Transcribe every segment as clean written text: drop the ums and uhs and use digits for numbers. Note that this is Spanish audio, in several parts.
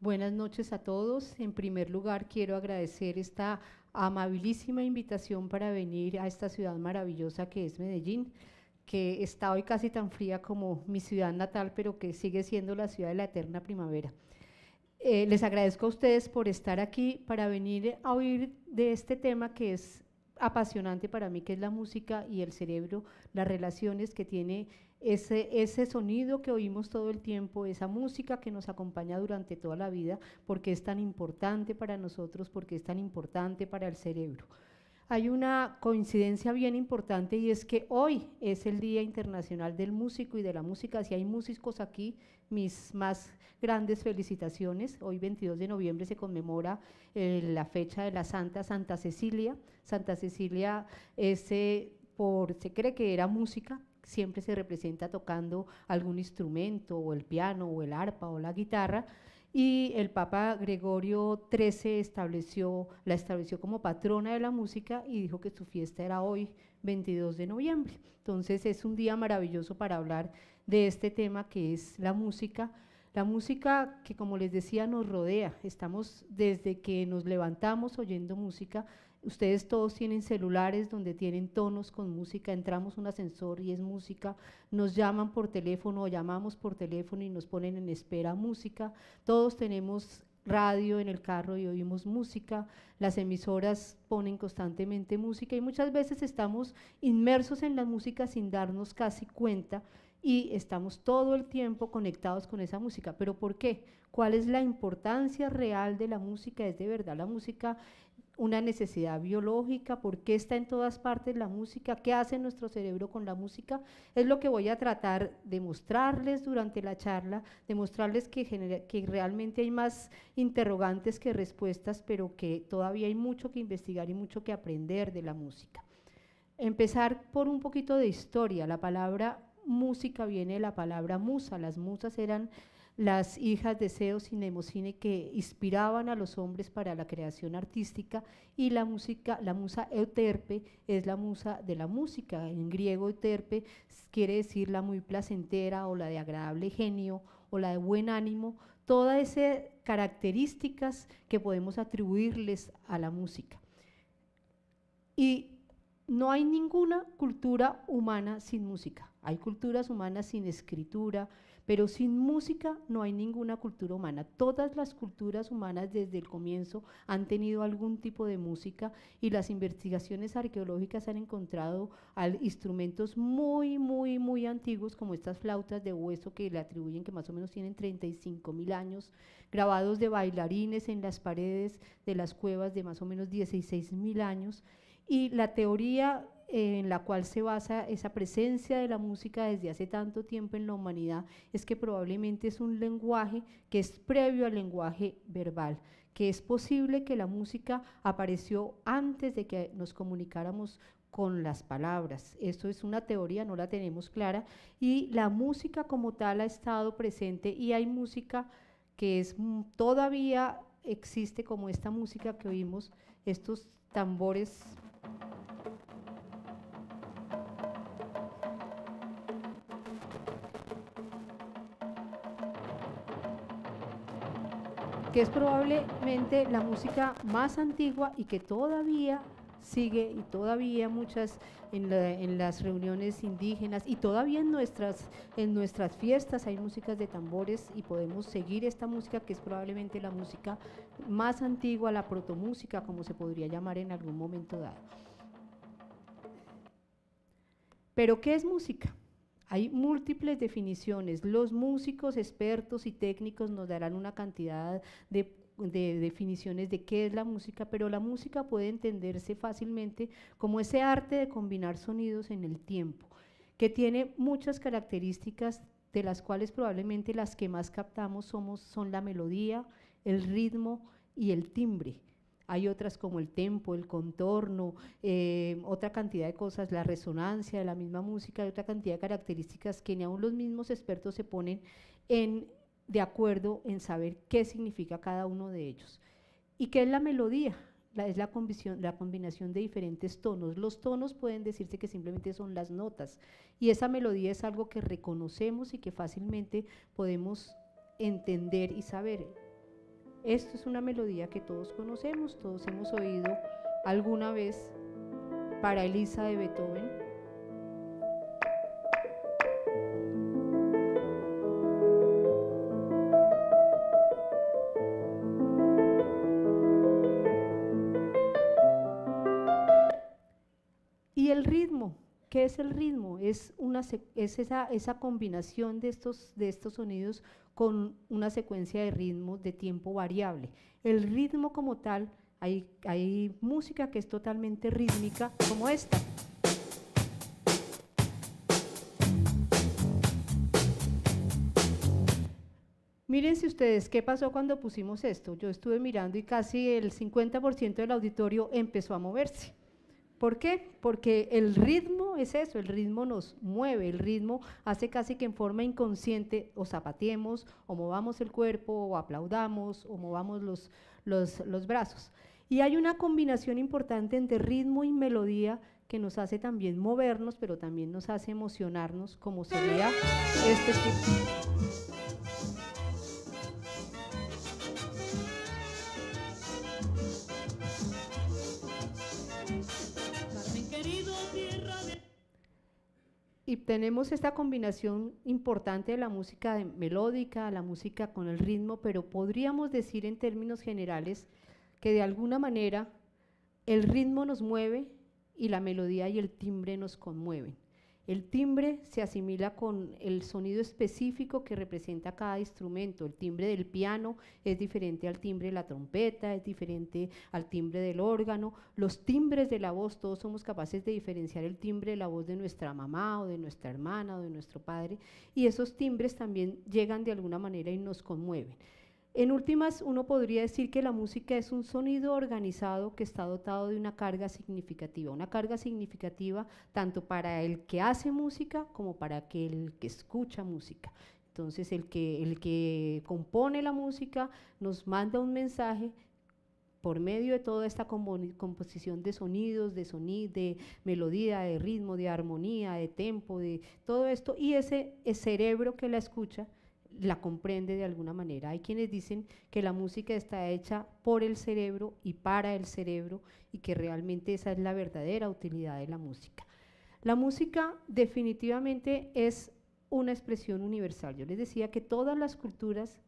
Buenas noches a todos. En primer lugar, quiero agradecer esta amabilísima invitación para venir a esta ciudad maravillosa que es Medellín, que está hoy casi tan fría como mi ciudad natal, pero que sigue siendo la ciudad de la eterna primavera. Les agradezco a ustedes por estar aquí para venir a oír de este tema que es apasionante para mí, que es la música y el cerebro, las relaciones que tiene ese sonido que oímos todo el tiempo, esa música que nos acompaña durante toda la vida, porque es tan importante para nosotros, porque es tan importante para el cerebro. Hay una coincidencia bien importante y es que hoy es el Día Internacional del Músico y de la Música. Si hay músicos aquí, mis más grandes felicitaciones. Hoy 22 de noviembre se conmemora la fecha de la Santa Cecilia. Santa Cecilia se cree que era música, siempre se representa tocando algún instrumento, o el piano, o el arpa, o la guitarra, y el Papa Gregorio XIII la estableció como patrona de la música y dijo que su fiesta era hoy, 22 de noviembre. Entonces es un día maravilloso para hablar de este tema que es la música que, como les decía, nos rodea. Estamos desde que nos levantamos oyendo música. Ustedes todos tienen celulares donde tienen tonos con música, entramos a un ascensor y es música, nos llaman por teléfono o llamamos por teléfono y nos ponen en espera música, todos tenemos radio en el carro y oímos música, las emisoras ponen constantemente música y muchas veces estamos inmersos en la música sin darnos casi cuenta y estamos todo el tiempo conectados con esa música. ¿Pero por qué? ¿Cuál es la importancia real de la música? ¿Es de verdad la música una necesidad biológica? ¿Por qué está en todas partes la música? ¿Qué hace nuestro cerebro con la música? Es lo que voy a tratar de mostrarles durante la charla, de mostrarles que realmente hay más interrogantes que respuestas, pero que todavía hay mucho que investigar y mucho que aprender de la música. Empezar por un poquito de historia. La palabra música viene de la palabra musa. Las musas eran las hijas de Zeus y Mnemosine que inspiraban a los hombres para la creación artística, y la musa Euterpe es la musa de la música. En griego Euterpe quiere decir la muy placentera o la de agradable genio o la de buen ánimo, todas esas características que podemos atribuirles a la música. Y no hay ninguna cultura humana sin música. Hay culturas humanas sin escritura, pero sin música no hay ninguna cultura humana. Todas las culturas humanas desde el comienzo han tenido algún tipo de música, y las investigaciones arqueológicas han encontrado instrumentos muy antiguos, como estas flautas de hueso que le atribuyen que más o menos tienen 35.000 años, grabados de bailarines en las paredes de las cuevas de más o menos 16.000 años. Y la teoría en la cual se basa esa presencia de la música desde hace tanto tiempo en la humanidad es que probablemente es un lenguaje que es previo al lenguaje verbal, que es posible que la música apareció antes de que nos comunicáramos con las palabras. Esto es una teoría, no la tenemos clara, y la música como tal ha estado presente, y hay música que todavía existe, como esta música que oímos, estos tambores que es probablemente la música más antigua y que todavía sigue, y todavía muchas en las reuniones indígenas y todavía en nuestras fiestas hay músicas de tambores, y podemos seguir esta música que es probablemente la música más antigua, la protomúsica, como se podría llamar en algún momento dado. ¿Pero qué es música? Hay múltiples definiciones. Los músicos expertos y técnicos nos darán una cantidad de definiciones de qué es la música, pero la música puede entenderse fácilmente como ese arte de combinar sonidos en el tiempo, que tiene muchas características, de las cuales probablemente las que más captamos son la melodía, el ritmo y el timbre. Hay otras como el tempo, el contorno, otra cantidad de cosas, la resonancia de la misma música, hay otra cantidad de características que ni aun los mismos expertos se ponen de acuerdo en saber qué significa cada uno de ellos. ¿Y qué es la melodía? Es la combinación de diferentes tonos. Los tonos pueden decirse que simplemente son las notas, y esa melodía es algo que reconocemos y que fácilmente podemos entender y saber. Esto es una melodía que todos conocemos, todos hemos oído alguna vez para Elisa de Beethoven. Y el ritmo, ¿qué es el ritmo? Es esa combinación de estos sonidos con una secuencia de ritmos de tiempo variable. El ritmo como tal, hay música que es totalmente rítmica, como esta. Mírense ustedes, ¿qué pasó cuando pusimos esto? Yo estuve mirando y casi el 50% del auditorio empezó a moverse. ¿Por qué? Porque el ritmo es eso, el ritmo nos mueve, el ritmo hace casi que en forma inconsciente o zapateemos, o movamos el cuerpo, o aplaudamos, o movamos los brazos. Y hay una combinación importante entre ritmo y melodía que nos hace también movernos, pero también nos hace emocionarnos, como sería este tipo. Y tenemos esta combinación importante de la música melódica, la música con el ritmo, pero podríamos decir en términos generales que de alguna manera el ritmo nos mueve y la melodía y el timbre nos conmueven. El timbre se asimila con el sonido específico que representa cada instrumento. El timbre del piano es diferente al timbre de la trompeta, es diferente al timbre del órgano. Los timbres de la voz, todos somos capaces de diferenciar el timbre de la voz de nuestra mamá o de nuestra hermana o de nuestro padre, y esos timbres también llegan de alguna manera y nos conmueven. En últimas, uno podría decir que la música es un sonido organizado que está dotado de una carga significativa tanto para el que hace música como para el que escucha música. Entonces, el que compone la música nos manda un mensaje por medio de toda esta composición de sonidos, de melodía, de ritmo, de armonía, de tempo, de todo esto, y ese cerebro que la escucha la comprende de alguna manera. Hay quienes dicen que la música está hecha por el cerebro y para el cerebro, y que realmente esa es la verdadera utilidad de la música. La música definitivamente es una expresión universal. Yo les decía que en todas las culturas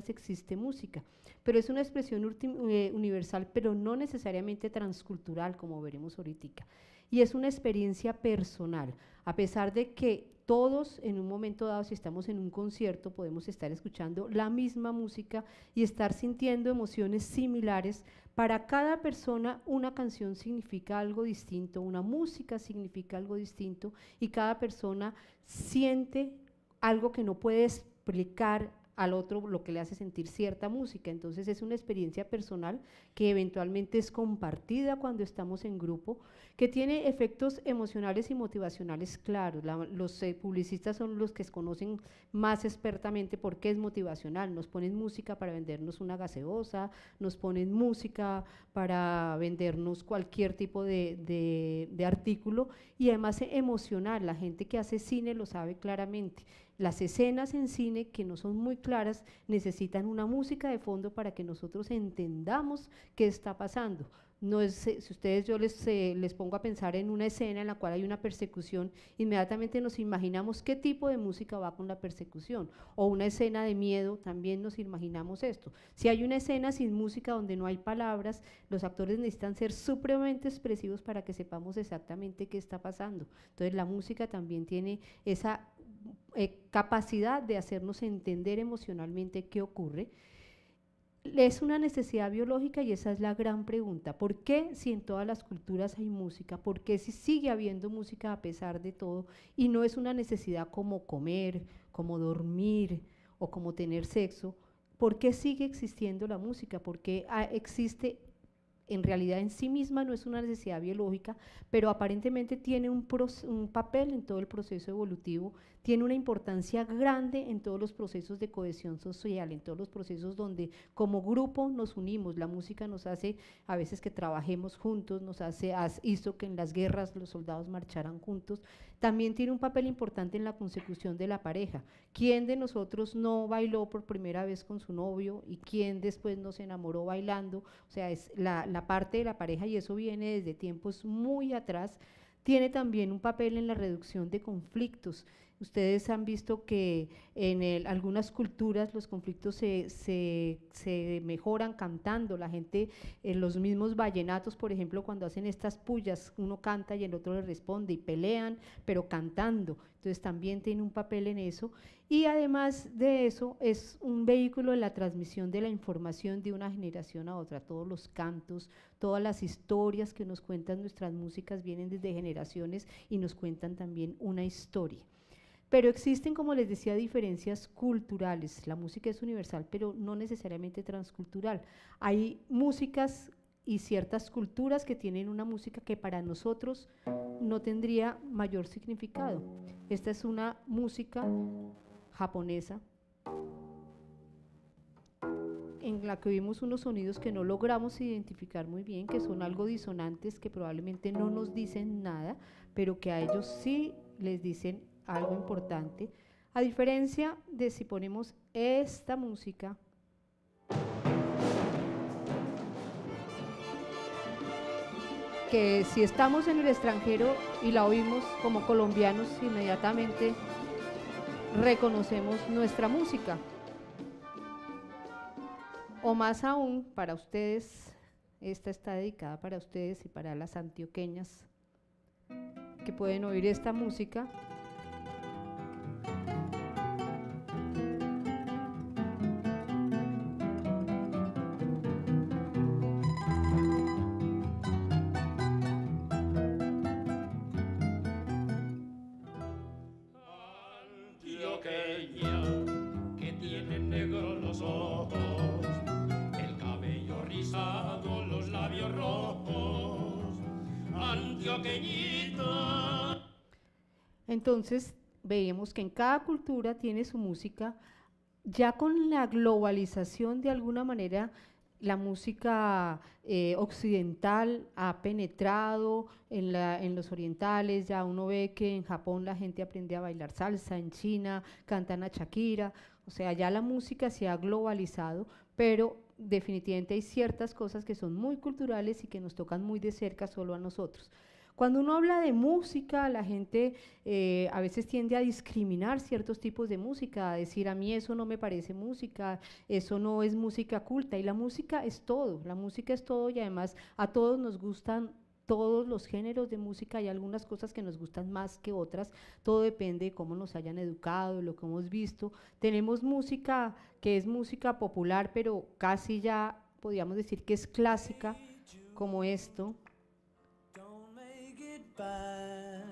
existe música, pero es una expresión universal, pero no necesariamente transcultural, como veremos ahorita. Y es una experiencia personal, a pesar de que todos en un momento dado, si estamos en un concierto, podemos estar escuchando la misma música y estar sintiendo emociones similares. Para cada persona una canción significa algo distinto, una música significa algo distinto, y cada persona siente algo que no puede explicar al otro lo que le hace sentir cierta música. Entonces es una experiencia personal que eventualmente es compartida cuando estamos en grupo, que tiene efectos emocionales y motivacionales claros. Los publicistas son los que conocen más expertamente por qué es motivacional. Nos ponen música para vendernos una gaseosa, nos ponen música para vendernos cualquier tipo de artículo, y además emocional. La gente que hace cine lo sabe claramente. Las escenas en cine que no son muy claras necesitan una música de fondo para que nosotros entendamos qué está pasando. No es, si ustedes, yo les pongo a pensar en una escena en la cual hay una persecución, inmediatamente nos imaginamos qué tipo de música va con la persecución, o una escena de miedo, también nos imaginamos esto. Si hay una escena sin música donde no hay palabras, los actores necesitan ser supremamente expresivos para que sepamos exactamente qué está pasando. Entonces la música también tiene esa capacidad de hacernos entender emocionalmente qué ocurre. Es una necesidad biológica, y esa es la gran pregunta. ¿Por qué, si en todas las culturas hay música, por qué si sigue habiendo música a pesar de todo, y no es una necesidad como comer, como dormir o como tener sexo? ¿Por qué sigue existiendo la música? ¿Por qué existe en realidad en sí misma no es una necesidad biológica, pero aparentemente tiene un papel en todo el proceso evolutivo, tiene una importancia grande en todos los procesos de cohesión social, en todos los procesos donde como grupo nos unimos. La música nos hace a veces que trabajemos juntos, hizo que en las guerras los soldados marcharan juntos. También tiene un papel importante en la consecución de la pareja. ¿Quién de nosotros no bailó por primera vez con su novio y quién después no se enamoró bailando? O sea, es la parte de la pareja, y eso viene desde tiempos muy atrás. Tiene también un papel en la reducción de conflictos. Ustedes han visto que en algunas culturas los conflictos se mejoran cantando. La gente, en los mismos vallenatos, por ejemplo, cuando hacen estas pullas, uno canta y el otro le responde y pelean, pero cantando. Entonces también tiene un papel en eso. Y además de eso, es un vehículo de la transmisión de la información de una generación a otra. Todos los cantos, todas las historias que nos cuentan nuestras músicas vienen desde generaciones y nos cuentan también una historia. Pero existen, como les decía, diferencias culturales. La música es universal, pero no necesariamente transcultural. Hay músicas y ciertas culturas que tienen una música que para nosotros no tendría mayor significado. Esta es una música japonesa en la que oímos unos sonidos que no logramos identificar muy bien, que son algo disonantes, que probablemente no nos dicen nada, pero que a ellos sí les dicen algo importante, a diferencia de si ponemos esta música que si estamos en el extranjero y la oímos como colombianos, inmediatamente reconocemos nuestra música. O más aún, para ustedes, esta está dedicada para ustedes y para las antioqueñas que pueden oír esta música. Antioqueña, que tiene negros los ojos, el cabello rizado, los labios rojos, antioqueñita. Entonces veíamos que en cada cultura tiene su música. Ya con la globalización, de alguna manera, la música occidental ha penetrado en los orientales. Ya uno ve que en Japón la gente aprende a bailar salsa, en China cantan a Shakira. O sea, ya la música se ha globalizado, pero definitivamente hay ciertas cosas que son muy culturales y que nos tocan muy de cerca solo a nosotros. Cuando uno habla de música, la gente a veces tiende a discriminar ciertos tipos de música, a decir a mí eso no me parece música, eso no es música culta, y la música es todo, y además a todos nos gustan todos los géneros de música. Hay algunas cosas que nos gustan más que otras, todo depende de cómo nos hayan educado, lo que hemos visto. Tenemos música que es música popular, pero casi ya podríamos decir que es clásica, como esto. Bad.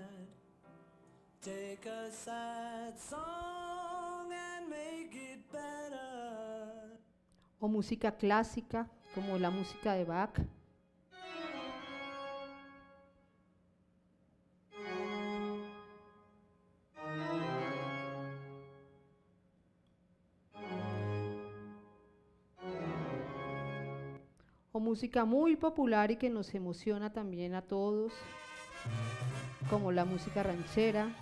Take a sad song and make it better. O música clásica, como la música de Bach. O música muy popular y que nos emociona también a todos, como la música ranchera.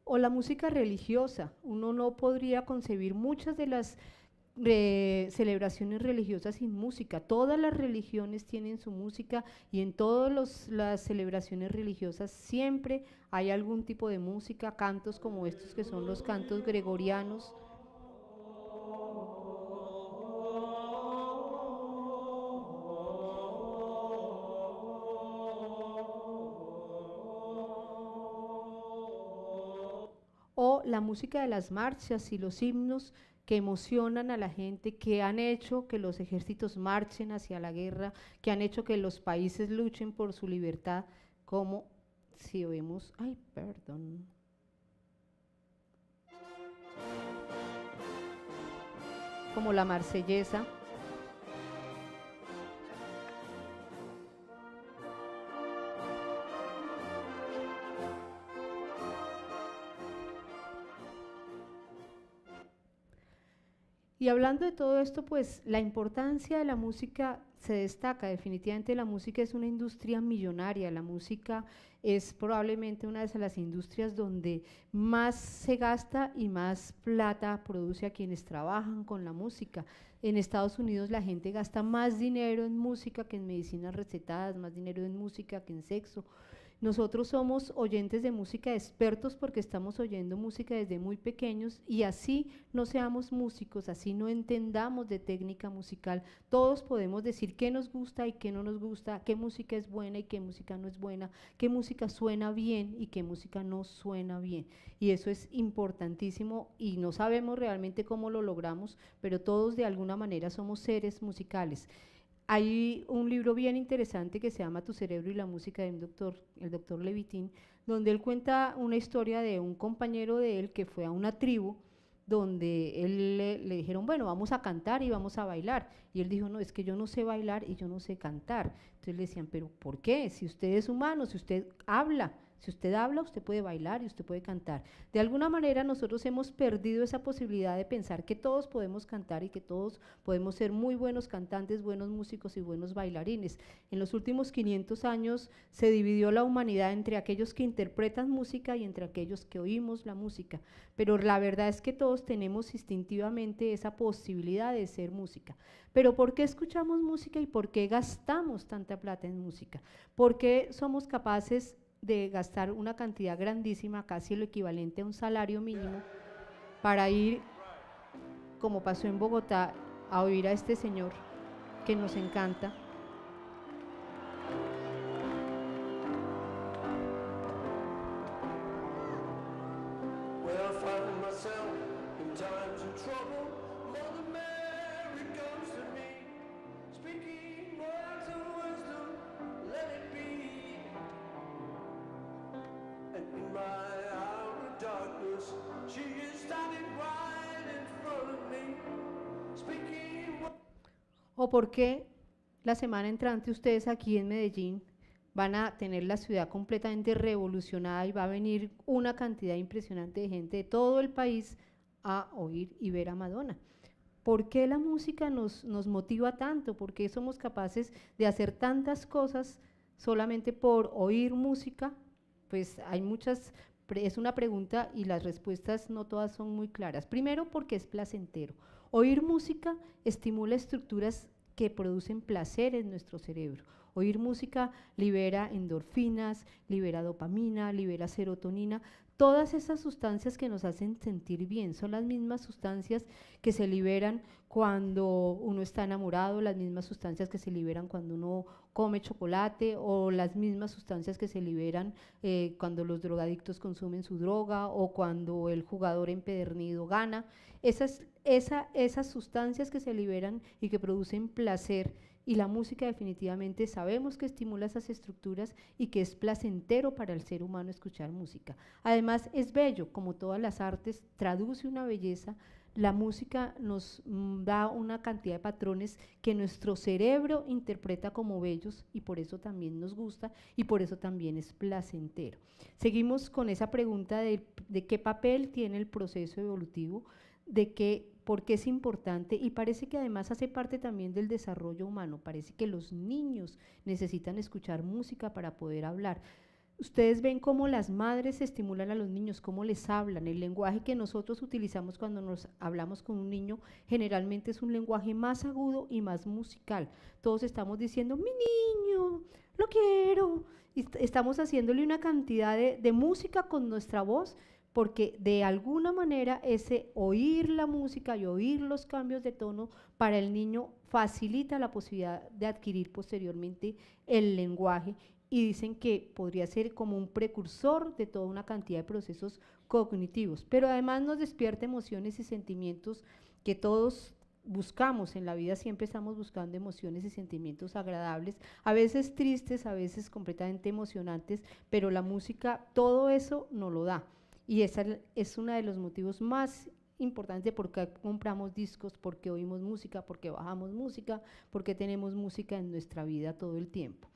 O la música religiosa. Uno no podría concebir muchas de las celebraciones religiosas sin música. Todas las religiones tienen su música, y en todas las celebraciones religiosas siempre hay algún tipo de música, cantos como estos que son los cantos gregorianos. O la música de las marchas y los himnos que emocionan a la gente, que han hecho que los ejércitos marchen hacia la guerra, que han hecho que los países luchen por su libertad, como si oímos, ay, perdón, como la Marsellesa. Y hablando de todo esto, pues la importancia de la música se destaca. Definitivamente la música es una industria millonaria, la música es probablemente una de las industrias donde más se gasta y más plata produce a quienes trabajan con la música. En Estados Unidos la gente gasta más dinero en música que en medicinas recetadas, más dinero en música que en sexo. Nosotros somos oyentes de música expertos porque estamos oyendo música desde muy pequeños, y así no seamos músicos, así no entendamos de técnica musical, todos podemos decir qué nos gusta y qué no nos gusta, qué música es buena y qué música no es buena, qué música suena bien y qué música no suena bien, y eso es importantísimo y no sabemos realmente cómo lo logramos, pero todos de alguna manera somos seres musicales. Hay un libro bien interesante que se llama Tu cerebro y la música, de el doctor Levitin, donde él cuenta una historia de un compañero de él que fue a una tribu donde él le dijeron, bueno, vamos a cantar y vamos a bailar, y él dijo, no, es que yo no sé bailar y yo no sé cantar. Entonces le decían, pero ¿por qué? Si usted es humano, si usted habla, usted puede bailar y usted puede cantar. De alguna manera nosotros hemos perdido esa posibilidad de pensar que todos podemos cantar y que todos podemos ser muy buenos cantantes, buenos músicos y buenos bailarines. En los últimos 500 años se dividió la humanidad entre aquellos que interpretan música y entre aquellos que oímos la música, pero la verdad es que todos tenemos instintivamente esa posibilidad de ser música. Pero ¿por qué escuchamos música y por qué gastamos tanta plata en música? ¿Por qué somos capaces de gastar una cantidad grandísima, casi lo equivalente a un salario mínimo, para ir, como pasó en Bogotá, a oír a este señor que nos encanta? ¿O por qué la semana entrante ustedes aquí en Medellín van a tener la ciudad completamente revolucionada y va a venir una cantidad impresionante de gente de todo el país a oír y ver a Madonna? ¿Por qué la música nos motiva tanto? ¿Por qué somos capaces de hacer tantas cosas solamente por oír música? Pues hay muchas, es una pregunta y las respuestas no todas son muy claras. Primero, porque es placentero. Oír música estimula estructuras que producen placer en nuestro cerebro. Oír música libera endorfinas, libera dopamina, libera serotonina. Todas esas sustancias que nos hacen sentir bien son las mismas sustancias que se liberan cuando uno está enamorado, las mismas sustancias que se liberan cuando uno come chocolate, o las mismas sustancias que se liberan cuando los drogadictos consumen su droga o cuando el jugador empedernido gana. Esas sustancias que se liberan y que producen placer, y la música definitivamente sabemos que estimula esas estructuras y que es placentero para el ser humano escuchar música. Además es bello, como todas las artes, traduce una belleza. La música nos da una cantidad de patrones que nuestro cerebro interpreta como bellos, y por eso también nos gusta y por eso también es placentero. Seguimos con esa pregunta de qué papel tiene el proceso evolutivo, por qué es importante, y parece que además hace parte también del desarrollo humano. Parece que los niños necesitan escuchar música para poder hablar. Ustedes ven cómo las madres estimulan a los niños, cómo les hablan. El lenguaje que nosotros utilizamos cuando nos hablamos con un niño generalmente es un lenguaje más agudo y más musical. Todos estamos diciendo, mi niño, lo quiero. Y estamos haciéndole una cantidad de música con nuestra voz, porque de alguna manera ese oír la música y oír los cambios de tono para el niño facilita la posibilidad de adquirir posteriormente el lenguaje, y dicen que podría ser como un precursor de toda una cantidad de procesos cognitivos, pero además nos despierta emociones y sentimientos que todos buscamos en la vida. Siempre estamos buscando emociones y sentimientos agradables, a veces tristes, a veces completamente emocionantes, pero la música todo eso nos lo da. Y ese es uno de los motivos más importantes de por qué compramos discos, por qué oímos música, por qué bajamos música, por qué tenemos música en nuestra vida todo el tiempo.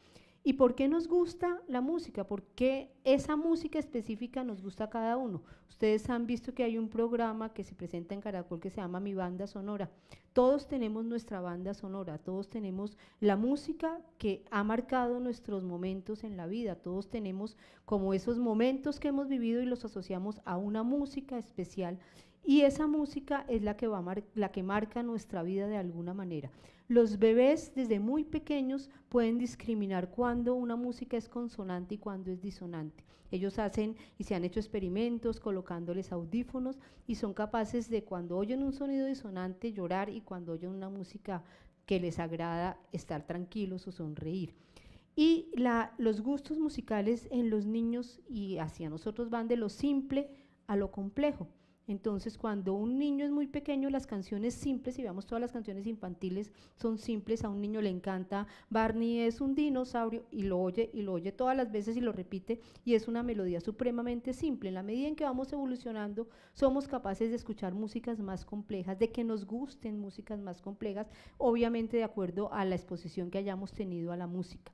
¿Y por qué nos gusta la música? ¿Por qué esa música específica nos gusta a cada uno? Ustedes han visto que hay un programa que se presenta en Caracol que se llama Mi Banda Sonora. Todos tenemos nuestra banda sonora, todos tenemos la música que ha marcado nuestros momentos en la vida, todos tenemos como esos momentos que hemos vivido y los asociamos a una música especial, y esa música es la que marca nuestra vida de alguna manera. Los bebés desde muy pequeños pueden discriminar cuándo una música es consonante y cuándo es disonante. Ellos hacen y se han hecho experimentos colocándoles audífonos y son capaces de, cuando oyen un sonido disonante, llorar, y cuando oyen una música que les agrada, estar tranquilos o sonreír. Y los gustos musicales en los niños y hacia nosotros van de lo simple a lo complejo. Entonces, cuando un niño es muy pequeño, las canciones simples, si veamos todas las canciones infantiles, son simples. A un niño le encanta Barney es un dinosaurio, y lo oye todas las veces y lo repite, y es una melodía supremamente simple. En la medida en que vamos evolucionando, somos capaces de escuchar músicas más complejas, de que nos gusten músicas más complejas, obviamente de acuerdo a la exposición que hayamos tenido a la música.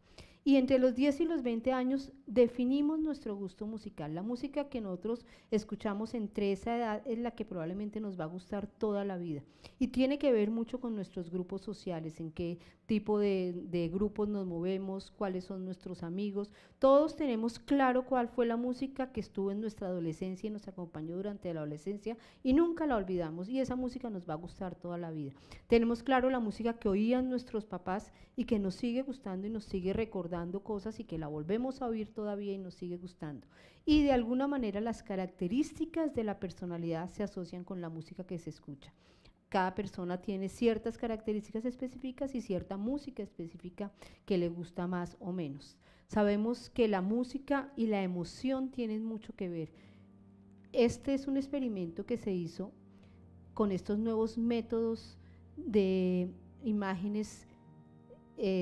Y entre los 10 y los 20 años definimos nuestro gusto musical. La música que nosotros escuchamos entre esa edad es la que probablemente nos va a gustar toda la vida. Y tiene que ver mucho con nuestros grupos sociales, en qué tipo de grupos nos movemos, cuáles son nuestros amigos. Todos tenemos claro cuál fue la música que estuvo en nuestra adolescencia y nos acompañó durante la adolescencia y nunca la olvidamos, y esa música nos va a gustar toda la vida. Tenemos claro la música que oían nuestros papás y que nos sigue gustando y nos sigue recordando cosas, y que la volvemos a oír todavía y nos sigue gustando. Y de alguna manera las características de la personalidad se asocian con la música que se escucha. Cada persona tiene ciertas características específicas y cierta música específica que le gusta más o menos. Sabemos que la música y la emoción tienen mucho que ver. Este es un experimento que se hizo con estos nuevos métodos de imágenes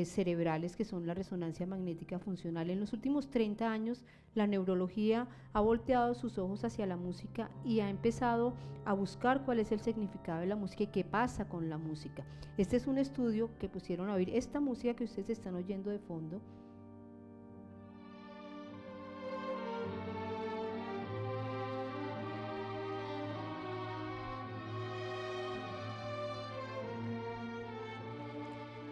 cerebrales, que son la resonancia magnética funcional. En los últimos 30 años la neurología ha volteado sus ojos hacia la música y ha empezado a buscar cuál es el significado de la música y qué pasa con la música. Este es un estudio que pusieron a oír esta música que ustedes están oyendo de fondo.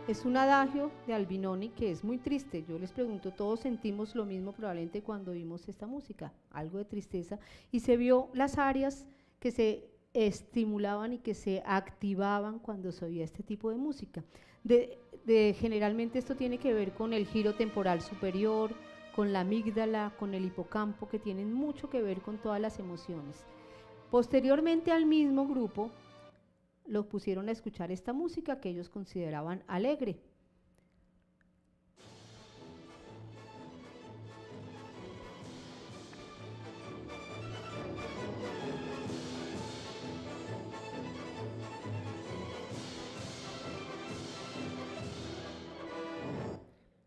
Es un adagio de Albinoni que es muy triste. Yo les pregunto, todos sentimos lo mismo probablemente cuando oímos esta música, algo de tristeza, y se vio las áreas que se estimulaban y que se activaban cuando se oía este tipo de música. Generalmente esto tiene que ver con el giro temporal superior, con la amígdala, con el hipocampo, que tienen mucho que ver con todas las emociones. Posteriormente al mismo grupo los pusieron a escuchar esta música que ellos consideraban alegre.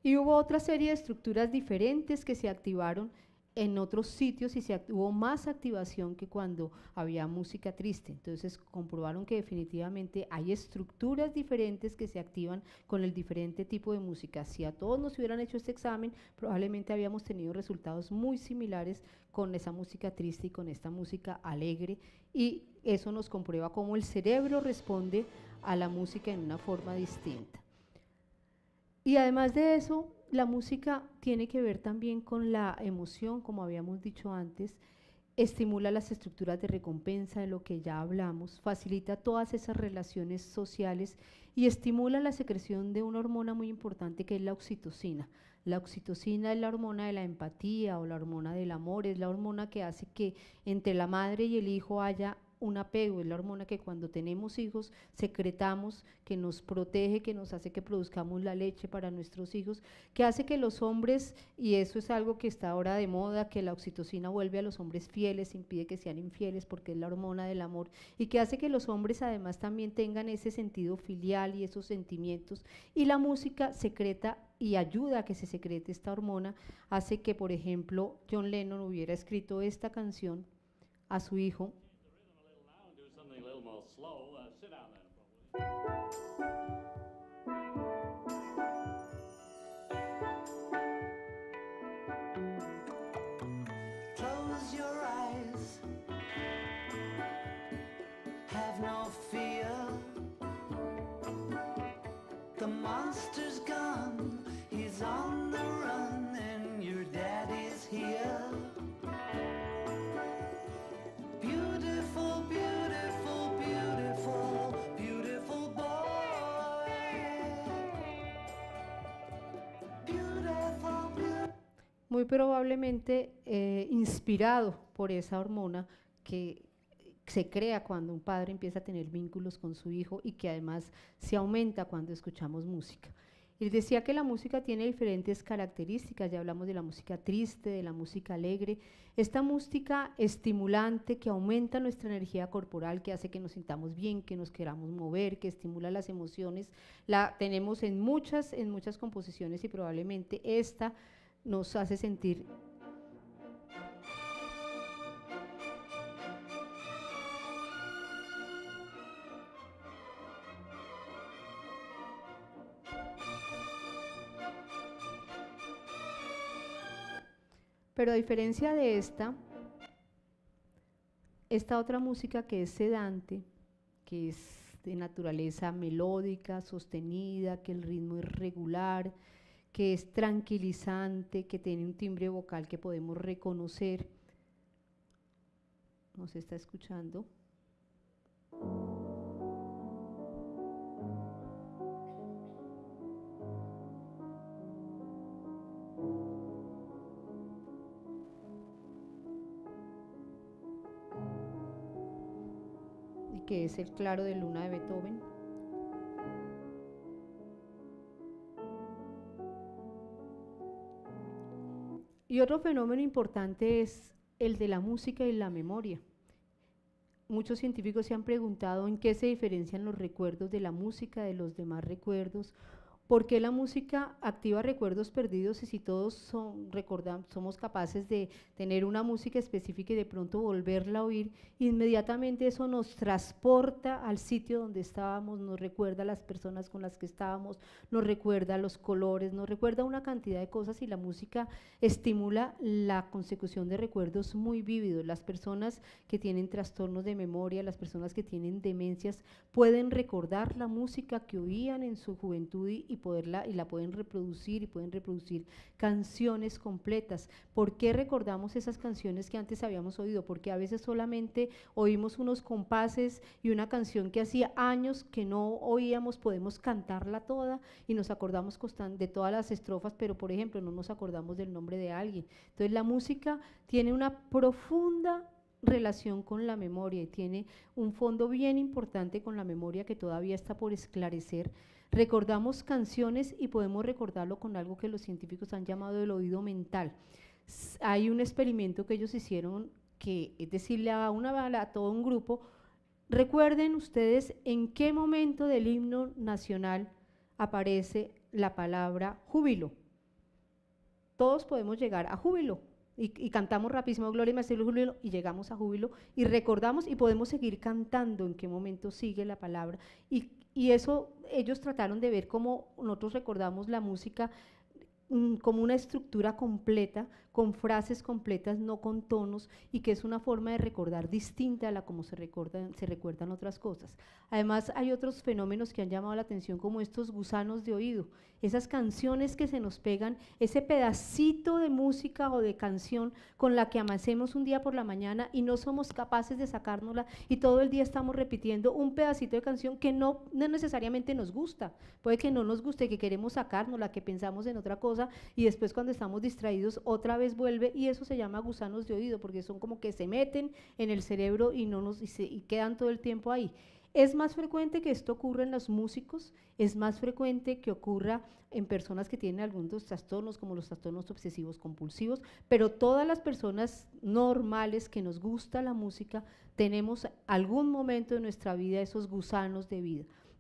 Y hubo otra serie de estructuras diferentes que se activaron en otros sitios, y hubo más activación que cuando había música triste. Entonces comprobaron que definitivamente hay estructuras diferentes que se activan con el diferente tipo de música. Si a todos nos hubieran hecho este examen, probablemente habíamos tenido resultados muy similares con esa música triste y con esta música alegre, y eso nos comprueba cómo el cerebro responde a la música en una forma distinta. Y además de eso, la música tiene que ver también con la emoción, como habíamos dicho antes, estimula las estructuras de recompensa, de lo que ya hablamos, facilita todas esas relaciones sociales y estimula la secreción de una hormona muy importante que es la oxitocina. La oxitocina es la hormona de la empatía o la hormona del amor, es la hormona que hace que entre la madre y el hijo haya un apego, es la hormona que cuando tenemos hijos secretamos, que nos protege, que nos hace que produzcamos la leche para nuestros hijos, que hace que los hombres, y eso es algo que está ahora de moda, que la oxitocina vuelve a los hombres fieles, impide que sean infieles porque es la hormona del amor, y que hace que los hombres además también tengan ese sentido filial y esos sentimientos, y la música secreta y ayuda a que se secrete esta hormona, hace que, por ejemplo, John Lennon hubiera escrito esta canción a su hijo. slow. Sit down then. Close your eyes. Have no fear. The monster's gone. He's on the run, and your daddy's here. Beautiful, beautiful, beautiful, beautiful boy. Beautiful, beautiful. Muy probablemente inspirado por esa hormona que se crea cuando un padre empieza a tener vínculos con su hijo y que además se aumenta cuando escuchamos música. Y decía que la música tiene diferentes características, ya hablamos de la música triste, de la música alegre, esta música estimulante que aumenta nuestra energía corporal, que hace que nos sintamos bien, que nos queramos mover, que estimula las emociones, la tenemos en muchas composiciones y probablemente esta nos hace sentir pero a diferencia de esta otra música que es sedante, que es de naturaleza melódica, sostenida, que el ritmo es regular, que es tranquilizante, que tiene un timbre vocal que podemos reconocer. ¿No se está escuchando? Y que es el Claro de Luna de Beethoven. Y otro fenómeno importante es el de la música y la memoria. Muchos científicos se han preguntado en qué se diferencian los recuerdos de la música de los demás recuerdos, por qué la música activa recuerdos perdidos y si todos somos capaces de tener una música específica y de pronto volverla a oír, inmediatamente eso nos transporta al sitio donde estábamos, nos recuerda a las personas con las que estábamos, nos recuerda los colores, nos recuerda una cantidad de cosas y la música estimula la consecución de recuerdos muy vívidos. Las personas que tienen trastornos de memoria, las personas que tienen demencias, pueden recordar la música que oían en su juventud y la pueden reproducir y pueden reproducir canciones completas. ¿Por qué recordamos esas canciones que antes habíamos oído? Porque a veces solamente oímos unos compases y una canción que hacía años que no oíamos, podemos cantarla toda y nos acordamos de todas las estrofas, pero por ejemplo no nos acordamos del nombre de alguien. Entonces la música tiene una profunda relación con la memoria y tiene un fondo bien importante con la memoria que todavía está por esclarecer. Recordamos canciones y podemos recordarlo con algo que los científicos han llamado el oído mental. Hay un experimento que ellos hicieron que es decirle a todo un grupo, recuerden ustedes en qué momento del himno nacional aparece la palabra júbilo. Todos podemos llegar a júbilo. Y cantamos rapidísimo Gloria y Majestad júbilo y llegamos a júbilo y recordamos y podemos seguir cantando en qué momento sigue la palabra y eso ellos trataron de ver cómo nosotros recordamos la música como una estructura completa, con frases completas, no con tonos, y que es una forma de recordar distinta a la como se recuerdan otras cosas. Además, hay otros fenómenos que han llamado la atención, como estos gusanos de oído, esas canciones que se nos pegan, ese pedacito de música o de canción con la que amanecemos un día por la mañana y no somos capaces de sacárnosla, y todo el día estamos repitiendo un pedacito de canción que no necesariamente nos gusta, puede que no nos guste, que queremos sacárnosla, que pensamos en otra cosa, y después cuando estamos distraídos otra vez vuelve, y eso se llama gusanos de oído, porque son como que se meten en el cerebro y quedan todo el tiempo ahí. Es más frecuente que esto ocurra en los músicos, es más frecuente que ocurra en personas que tienen algunos trastornos, como los trastornos obsesivos compulsivos, pero todas las personas normales que nos gusta la música, tenemos algún momento de nuestra vida esos gusanos de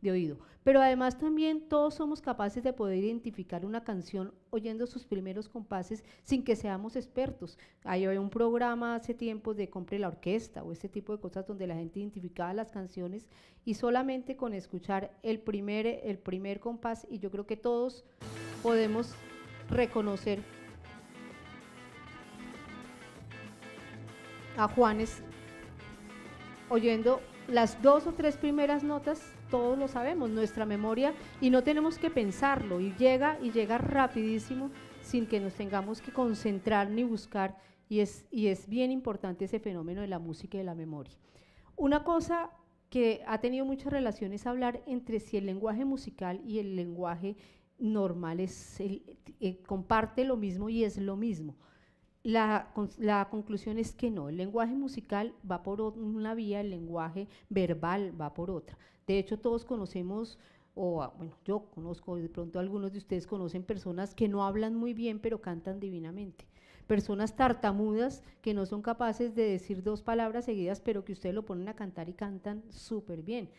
de oído. Pero además también todos somos capaces de poder identificar una canción oyendo sus primeros compases sin que seamos expertos. Hay un programa hace tiempo de Compre la Orquesta o ese tipo de cosas donde la gente identificaba las canciones y solamente con escuchar el primer compás, y yo creo que todos podemos reconocer a Juanes oyendo las 2 o 3 primeras notas, todos lo sabemos, nuestra memoria, y no tenemos que pensarlo, y llega rapidísimo sin que nos tengamos que concentrar ni buscar, y es bien importante ese fenómeno de la música y de la memoria. Una cosa que ha tenido muchas relaciones es hablar entre si el lenguaje musical y el lenguaje normal comparte lo mismo y es lo mismo. La conclusión es que no, el lenguaje musical va por una vía, el lenguaje verbal va por otra. De hecho, todos conocemos, bueno, yo conozco, de pronto algunos de ustedes conocen personas que no hablan muy bien, pero cantan divinamente. Personas tartamudas que no son capaces de decir 2 palabras seguidas, pero que ustedes lo ponen a cantar y cantan súper bien.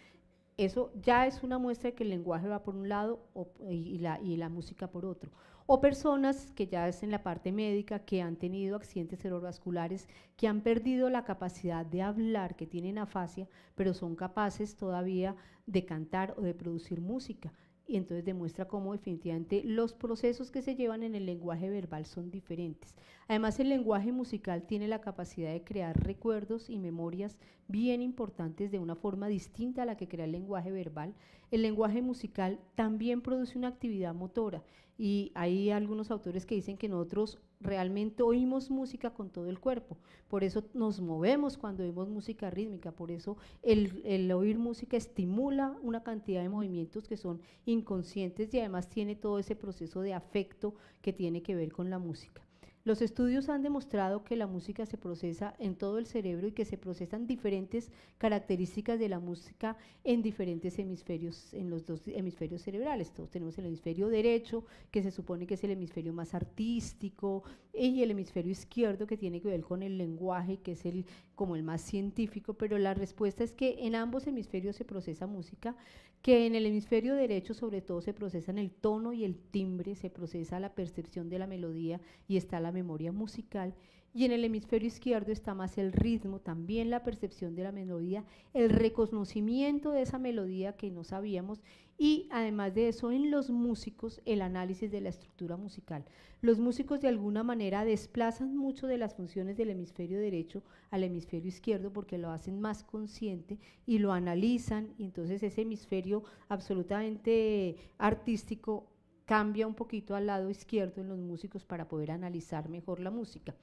Eso ya es una muestra de que el lenguaje va por un lado y la música por otro. O personas que ya es en la parte médica, que han tenido accidentes cerebrovasculares, que han perdido la capacidad de hablar, que tienen afasia, pero son capaces todavía de cantar o de producir música. Y entonces demuestra cómo definitivamente los procesos que se llevan en el lenguaje verbal son diferentes. Además, el lenguaje musical tiene la capacidad de crear recuerdos y memorias bien importantes de una forma distinta a la que crea el lenguaje verbal. El lenguaje musical también produce una actividad motora, y hay algunos autores que dicen que nosotros realmente oímos música con todo el cuerpo, por eso nos movemos cuando oímos música rítmica, por eso el oír música estimula una cantidad de movimientos que son inconscientes, y además tiene todo ese proceso de afecto que tiene que ver con la música. Los estudios han demostrado que la música se procesa en todo el cerebro y que se procesan diferentes características de la música en diferentes hemisferios, en los 2 hemisferios cerebrales. Todos tenemos el hemisferio derecho, que se supone que es el hemisferio más artístico, y el hemisferio izquierdo, que tiene que ver con el lenguaje, que es como el más científico, pero la respuesta es que en ambos hemisferios se procesa música, que en el hemisferio derecho sobre todo se procesan el tono y el timbre, se procesa la percepción de la melodía y está la memoria musical, y en el hemisferio izquierdo está más el ritmo, también la percepción de la melodía, el reconocimiento de esa melodía que no sabíamos, y además de eso en los músicos el análisis de la estructura musical. Los músicos de alguna manera desplazan mucho de las funciones del hemisferio derecho al hemisferio izquierdo porque lo hacen más consciente y lo analizan, y entonces ese hemisferio absolutamente artístico cambia un poquito al lado izquierdo en los músicos para poder analizar mejor la música.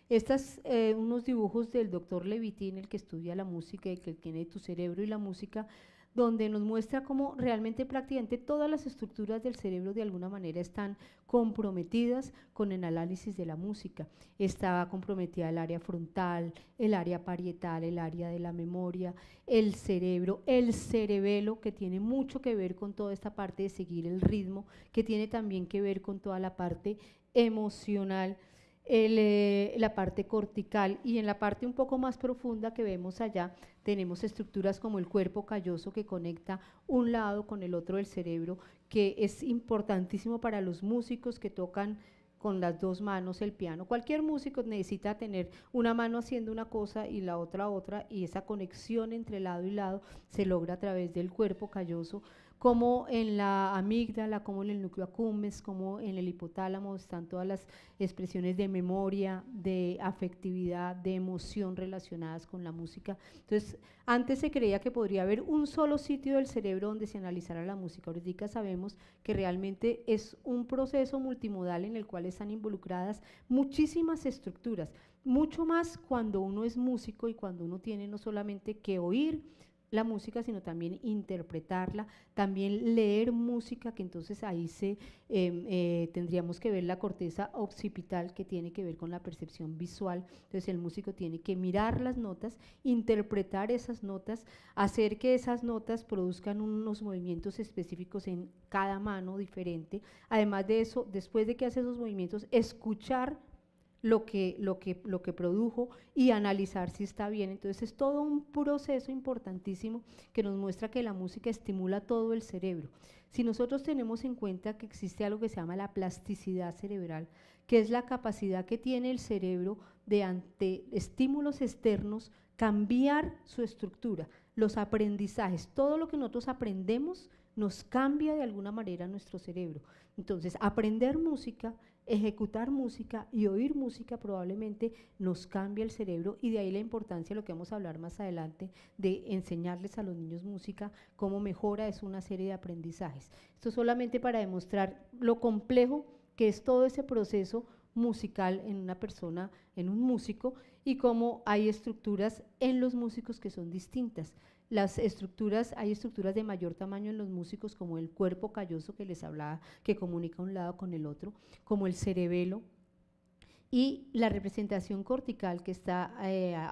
Estas unos dibujos del doctor Levitin, el que estudia la música y que tiene Tu cerebro y la música, donde nos muestra cómo realmente prácticamente todas las estructuras del cerebro de alguna manera están comprometidas con el análisis de la música. Está comprometida el área frontal, el área parietal, el área de la memoria, el cerebro, el cerebelo, que tiene mucho que ver con toda esta parte de seguir el ritmo, que tiene también que ver con toda la parte emocional, la parte cortical, y en la parte un poco más profunda que vemos allá tenemos estructuras como el cuerpo calloso, que conecta un lado con el otro del cerebro, que es importantísimo para los músicos que tocan con las 2 manos el piano. Cualquier músico necesita tener una mano haciendo una cosa y la otra, y esa conexión entre lado y lado se logra a través del cuerpo calloso, como en la amígdala, como en el núcleo accumbens, como en el hipotálamo están todas las expresiones de memoria, de afectividad, de emoción relacionadas con la música. Entonces, antes se creía que podría haber un solo sitio del cerebro donde se analizara la música. Ahorita sabemos que realmente es un proceso multimodal en el cual están involucradas muchísimas estructuras, mucho más cuando uno es músico y cuando uno tiene no solamente que oír la música, sino también interpretarla, también leer música, que entonces ahí tendríamos que ver la corteza occipital, que tiene que ver con la percepción visual. Entonces el músico tiene que mirar las notas, interpretar esas notas, hacer que esas notas produzcan unos movimientos específicos en cada mano diferente. Además de eso, después de que hace esos movimientos, escuchar lo que produjo y analizar si está bien. Entonces es todo un proceso importantísimo que nos muestra que la música estimula todo el cerebro. Si nosotros tenemos en cuenta que existe algo que se llama la plasticidad cerebral, que es la capacidad que tiene el cerebro de ante estímulos externos cambiar su estructura, los aprendizajes, todo lo que nosotros aprendemos nos cambia de alguna manera nuestro cerebro. Entonces, aprender música, ejecutar música y oír música probablemente nos cambia el cerebro, y de ahí la importancia, lo que vamos a hablar más adelante, de enseñarles a los niños música, cómo mejora es una serie de aprendizajes. Esto solamente para demostrar lo complejo que es todo ese proceso musical en una persona, en un músico, y cómo hay estructuras en los músicos que son distintas. Las estructuras, hay estructuras de mayor tamaño en los músicos, como el cuerpo calloso que les hablaba, que comunica un lado con el otro, como el cerebelo, y la representación cortical que está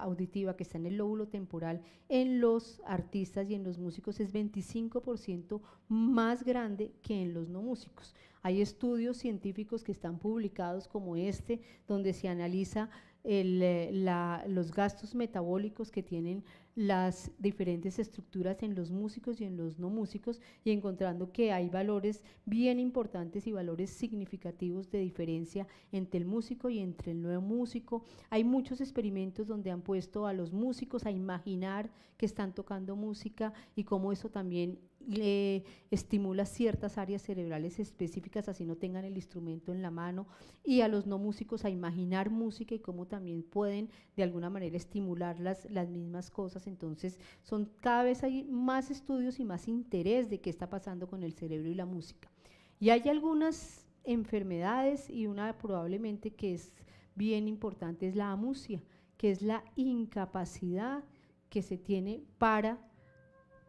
auditiva, que está en el lóbulo temporal, en los artistas y en los músicos es 25% más grande que en los no músicos. Hay estudios científicos que están publicados como este, donde se analiza los gastos metabólicos que tienen las diferentes estructuras en los músicos y en los no músicos, y encontrando que hay valores bien importantes y valores significativos de diferencia entre el músico y entre el no músico. Hay muchos experimentos donde han puesto a los músicos a imaginar que están tocando música y cómo eso también le estimula ciertas áreas cerebrales específicas, así no tengan el instrumento en la mano, y a los no músicos a imaginar música y cómo también pueden de alguna manera estimular las mismas cosas. Entonces cada vez hay más estudios y más interés de qué está pasando con el cerebro y la música. Y hay algunas enfermedades, y una probablemente que es bien importante es la amusia, que es la incapacidad que se tiene para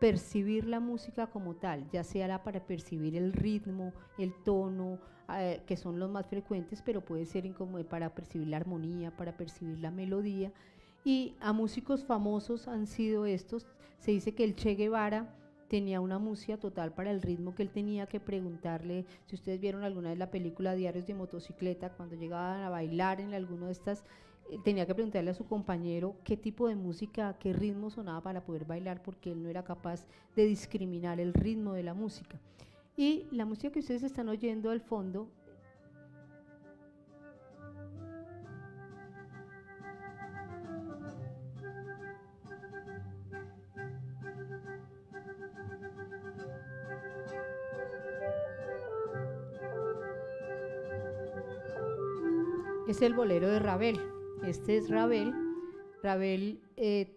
percibir la música como tal, ya sea para percibir el ritmo, el tono, que son los más frecuentes, pero puede ser como para percibir la armonía, para percibir la melodía. Y a músicos famosos han sido estos. Se dice que el Che Guevara tenía una amusia total para el ritmo, que él tenía que preguntarle, si ustedes vieron alguna vez la película Diarios de Motocicleta, cuando llegaban a bailar en alguno de estas, tenía que preguntarle a su compañero qué tipo de música, qué ritmo sonaba para poder bailar, porque él no era capaz de discriminar el ritmo de la música. Y la música que ustedes están oyendo al fondo es el bolero de Ravel. Este es Ravel. Ravel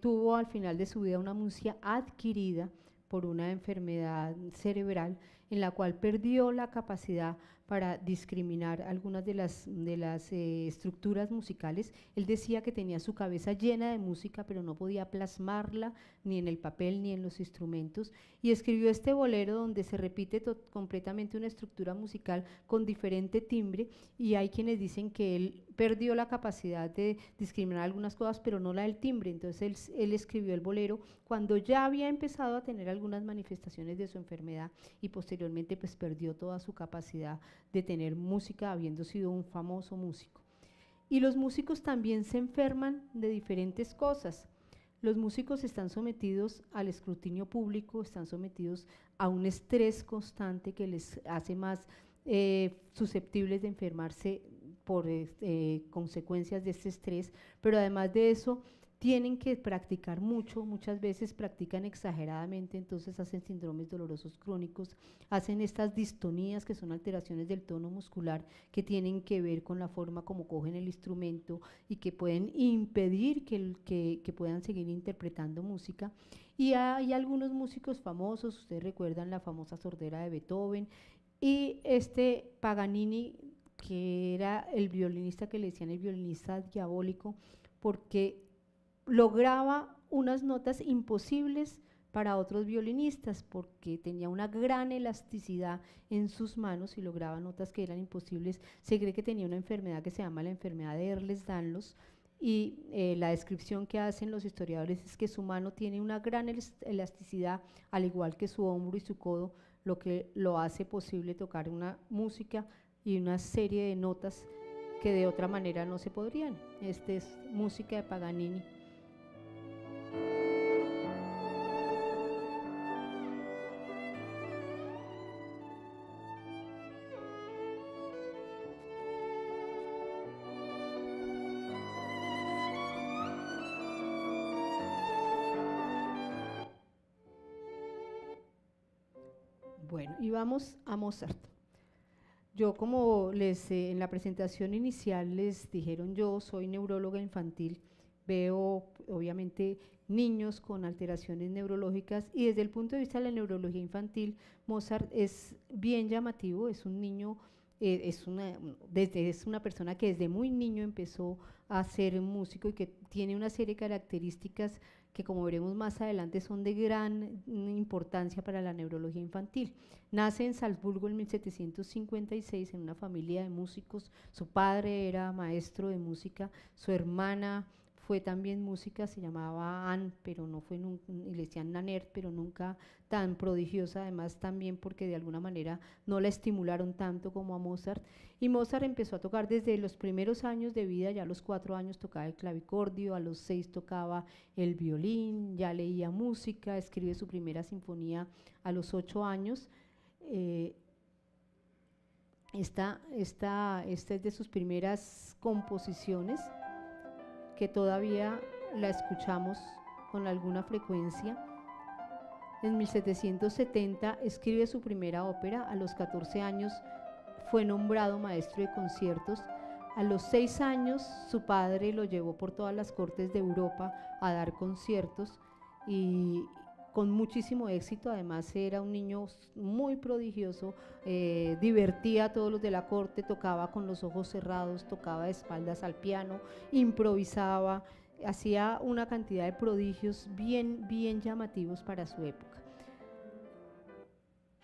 tuvo al final de su vida una amusia adquirida por una enfermedad cerebral en la cual perdió la capacidad para discriminar algunas de las estructuras musicales. Él decía que tenía su cabeza llena de música, pero no podía plasmarla ni en el papel ni en los instrumentos, y escribió este bolero donde se repite completamente una estructura musical con diferente timbre, y hay quienes dicen que él perdió la capacidad de discriminar algunas cosas, pero no la del timbre. Entonces él escribió el bolero cuando ya había empezado a tener algunas manifestaciones de su enfermedad, y posteriormente pues perdió toda su capacidad de tener música, habiendo sido un famoso músico. Y los músicos también se enferman de diferentes cosas. Los músicos están sometidos al escrutinio público, están sometidos a un estrés constante que les hace más susceptibles de enfermarse por consecuencias de este estrés, pero además de eso tienen que practicar mucho, muchas veces practican exageradamente, entonces hacen síndromes dolorosos crónicos, hacen estas distonías, que son alteraciones del tono muscular que tienen que ver con la forma como cogen el instrumento y que pueden impedir que puedan seguir interpretando música. Y hay algunos músicos famosos, ustedes recuerdan la famosa sordera de Beethoven, y este Paganini, que era el violinista que le decían el violinista diabólico, porque lograba unas notas imposibles para otros violinistas, porque tenía una gran elasticidad en sus manos y lograba notas que eran imposibles. Se cree que tenía una enfermedad que se llama la enfermedad de Ehlers-Danlos, y la descripción que hacen los historiadores es que su mano tiene una gran elasticidad, al igual que su hombro y su codo, lo que lo hace posible tocar una música y una serie de notas que de otra manera no se podrían. Esta es música de Paganini. Bueno, y vamos a Mozart. Yo, como en la presentación inicial les dijeron, yo soy neuróloga infantil, veo obviamente niños con alteraciones neurológicas, y desde el punto de vista de la neurología infantil, Mozart es bien llamativo. Es un niño, es una persona que desde muy niño empezó a ser músico y que tiene una serie de características que, como veremos más adelante, son de gran importancia para la neurología infantil. Nace en Salzburgo en 1756 en una familia de músicos. Su padre era maestro de música, su hermana fue también música, se llamaba Anne, pero no fue nunca, y le decían Nanette, pero nunca tan prodigiosa, además también porque de alguna manera no la estimularon tanto como a Mozart. Y Mozart empezó a tocar desde los primeros años de vida. Ya a los 4 años tocaba el clavicordio, a los 6 tocaba el violín, ya leía música, escribe su primera sinfonía a los 8 años. Esta es de sus primeras composiciones, que todavía la escuchamos con alguna frecuencia. En 1770 escribe su primera ópera. A los 14 años fue nombrado maestro de conciertos. A los 6 años su padre lo llevó por todas las cortes de Europa a dar conciertos, y con muchísimo éxito. Además era un niño muy prodigioso, divertía a todos los de la corte, tocaba con los ojos cerrados, tocaba de espaldas al piano, improvisaba, hacía una cantidad de prodigios bien llamativos para su época.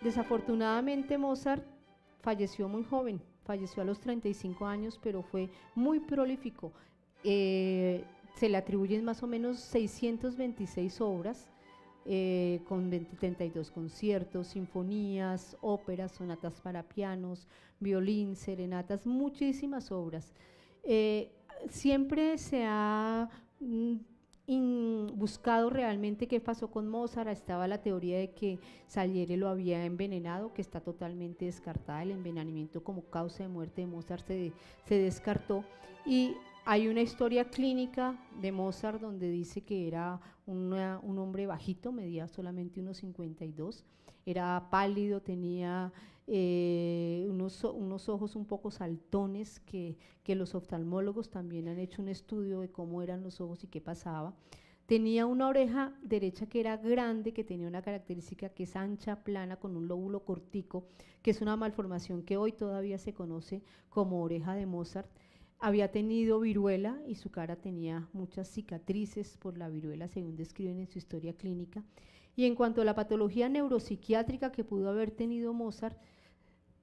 Desafortunadamente Mozart falleció muy joven, falleció a los 35 años, pero fue muy prolífico. Se le atribuyen más o menos 626 obras, con 32 conciertos, sinfonías, óperas, sonatas para pianos, violín, serenatas, muchísimas obras. Siempre se ha buscado realmente qué pasó con Mozart. Estaba la teoría de que Salieri lo había envenenado, que está totalmente descartada. El envenenamiento como causa de muerte de Mozart se descartó, y hay una historia clínica de Mozart donde dice que era un hombre bajito, medía solamente 1,52, era pálido, tenía unos ojos un poco saltones, que los oftalmólogos también han hecho un estudio de cómo eran los ojos y qué pasaba. Tenía una oreja derecha que era grande, que tenía una característica que es ancha, plana, con un lóbulo cortico, que es una malformación que hoy todavía se conoce como oreja de Mozart. Había tenido viruela y su cara tenía muchas cicatrices por la viruela, según describen en su historia clínica. Y en cuanto a la patología neuropsiquiátrica que pudo haber tenido Mozart,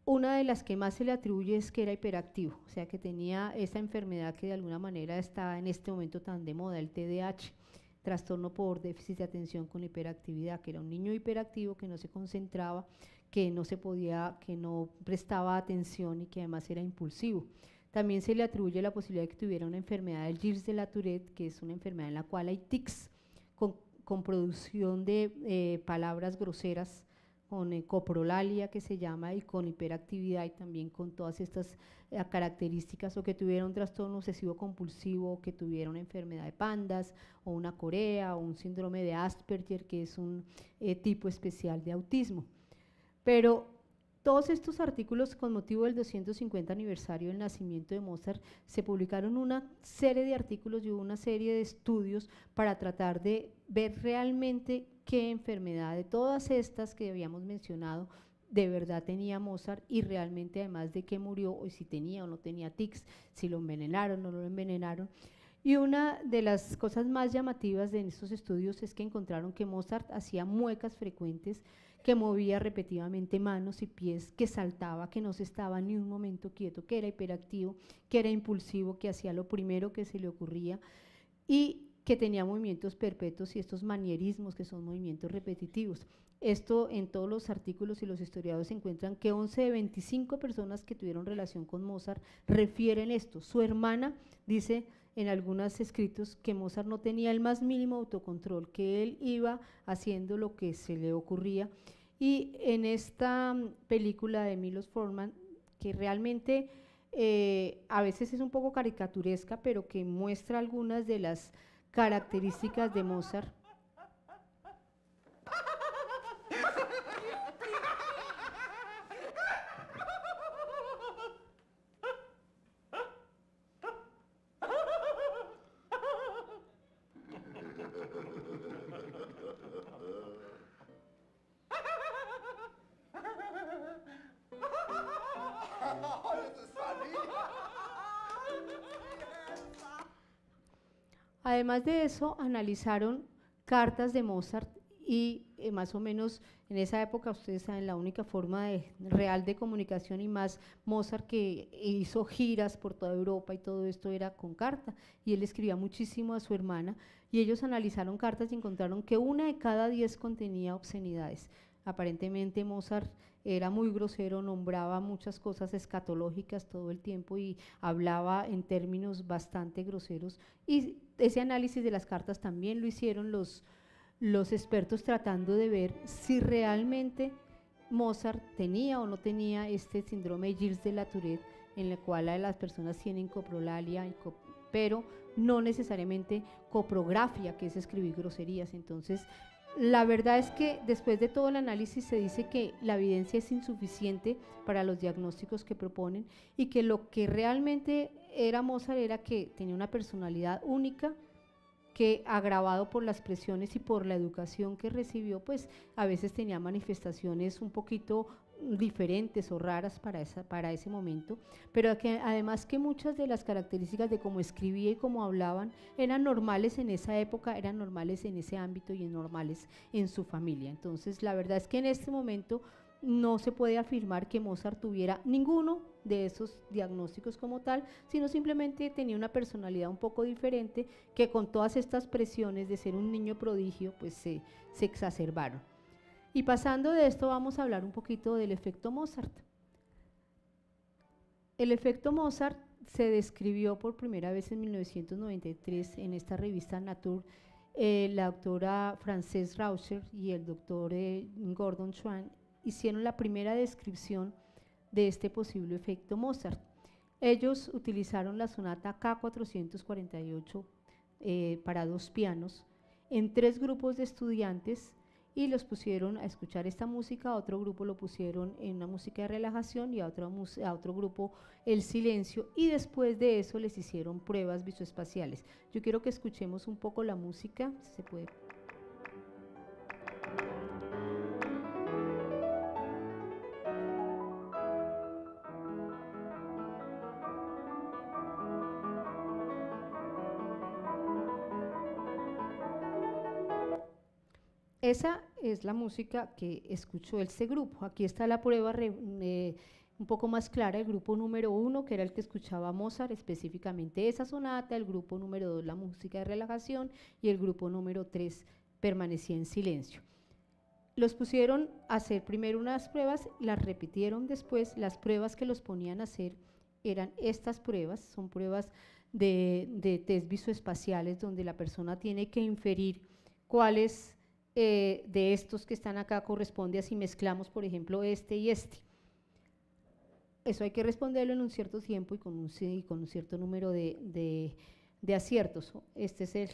una de las que más se le atribuye es que era hiperactivo, o sea que tenía esa enfermedad que de alguna manera está en este momento tan de moda, el TDAH, trastorno por déficit de atención con hiperactividad, que era un niño hiperactivo que no se concentraba, que no prestaba atención y que además era impulsivo. También se le atribuye la posibilidad de que tuviera una enfermedad del Gilles de la Tourette, que es una enfermedad en la cual hay tics con producción de palabras groseras, con coprolalia que se llama, y con hiperactividad, y también con todas estas características, o que tuviera un trastorno obsesivo compulsivo, o que tuviera una enfermedad de Pandas, o una corea, o un síndrome de Asperger, que es un tipo especial de autismo. Pero todos estos artículos, con motivo del 250 aniversario del nacimiento de Mozart, se publicaron una serie de artículos y hubo una serie de estudios para tratar de ver realmente qué enfermedad de todas estas que habíamos mencionado de verdad tenía Mozart, y realmente además de qué murió, o si tenía o no tenía tics, si lo envenenaron o no lo envenenaron. Y una de las cosas más llamativas de estos estudios es que encontraron que Mozart hacía muecas frecuentes, que movía repetidamente manos y pies, que saltaba, que no se estaba ni un momento quieto, que era hiperactivo, que era impulsivo, que hacía lo primero que se le ocurría. Y que tenía movimientos perpetuos y estos manierismos que son movimientos repetitivos. Esto en todos los artículos y los historiadores encuentran que 11 de 25 personas que tuvieron relación con Mozart refieren esto. Su hermana dice en algunos escritos que Mozart no tenía el más mínimo autocontrol, que él iba haciendo lo que se le ocurría. Y en esta película de Milos Forman, que realmente a veces es un poco caricaturesca, pero que muestra algunas de las características de Mozart. Además de eso, analizaron cartas de Mozart y más o menos en esa época, ustedes saben, la única forma real de comunicación y más Mozart que hizo giras por toda Europa y todo esto era con carta, y él escribía muchísimo a su hermana, y ellos analizaron cartas y encontraron que 1 de cada 10 contenía obscenidades. Aparentemente Mozart era muy grosero, nombraba muchas cosas escatológicas todo el tiempo y hablaba en términos bastante groseros, y ese análisis de las cartas también lo hicieron los expertos tratando de ver si realmente Mozart tenía o no tenía este síndrome de Gilles de la Tourette, en el cual las personas tienen coprolalia, pero no necesariamente coprografia, que es escribir groserías. Entonces, la verdad es que después de todo el análisis se dice que la evidencia es insuficiente para los diagnósticos que proponen y que lo que realmente era Mozart era que tenía una personalidad única, que agravado por las presiones y por la educación que recibió, pues a veces tenía manifestaciones un poquito diferentes o raras para ese momento, pero que además que muchas de las características de cómo escribía y cómo hablaban eran normales en esa época, eran normales en ese ámbito y normales en su familia. Entonces la verdad es que en este momento no se puede afirmar que Mozart tuviera ninguno de esos diagnósticos como tal, sino simplemente tenía una personalidad un poco diferente que con todas estas presiones de ser un niño prodigio pues se exacerbaron. Y pasando de esto vamos a hablar un poquito del efecto Mozart. El efecto Mozart se describió por primera vez en 1993 en esta revista Nature. La doctora Frances Rauscher y el doctor Gordon Schwann hicieron la primera descripción de este posible efecto Mozart. Ellos utilizaron la sonata K448 para 2 pianos en 3 grupos de estudiantes y los pusieron a escuchar esta música. A otro grupo lo pusieron en una música de relajación y a otro grupo el silencio, y después de eso les hicieron pruebas visoespaciales. Yo quiero que escuchemos un poco la música, si se puede. Esa es la música que escuchó este grupo. Aquí está la prueba un poco más clara, el grupo número 1, que era el que escuchaba Mozart, específicamente esa sonata, el grupo número 2, la música de relajación, y el grupo número 3 permanecía en silencio. Los pusieron a hacer primero unas pruebas, las repitieron después. Las pruebas que los ponían a hacer eran estas pruebas, son pruebas de test visoespaciales, donde la persona tiene que inferir cuáles de estos que están acá corresponde a si mezclamos, por ejemplo, este y este. Eso hay que responderlo en un cierto tiempo y con un cierto número de aciertos.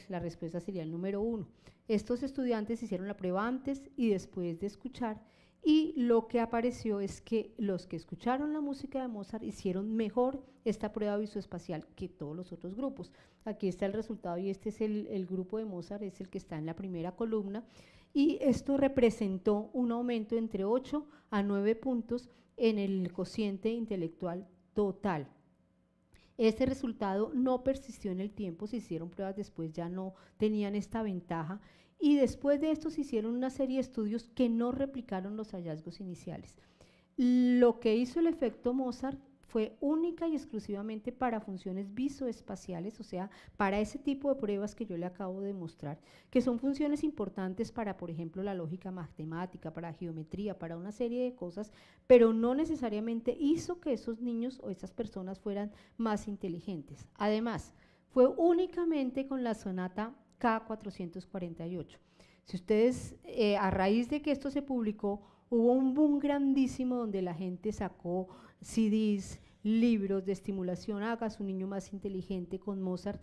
La respuesta sería el número 1. Estos estudiantes hicieron la prueba antes y después de escuchar, y lo que apareció es que los que escucharon la música de Mozart hicieron mejor esta prueba visoespacial que todos los otros grupos. Aquí está el resultado, y este es el grupo de Mozart, es el que está en la primera columna, y esto representó un aumento entre 8 a 9 puntos en el cociente intelectual total. Este resultado no persistió en el tiempo, se hicieron pruebas después, ya no tenían esta ventaja, y después de esto se hicieron una serie de estudios que no replicaron los hallazgos iniciales. Lo que hizo el efecto Mozart fue única y exclusivamente para funciones visoespaciales, o sea, para ese tipo de pruebas que yo le acabo de mostrar, que son funciones importantes para, por ejemplo, la lógica matemática, para geometría, para una serie de cosas, pero no necesariamente hizo que esos niños o esas personas fueran más inteligentes. Además, fue únicamente con la sonata K448. Si ustedes, a raíz de que esto se publicó, hubo un boom grandísimo donde la gente sacó CDs, libros de estimulación, haga a su niño más inteligente con Mozart.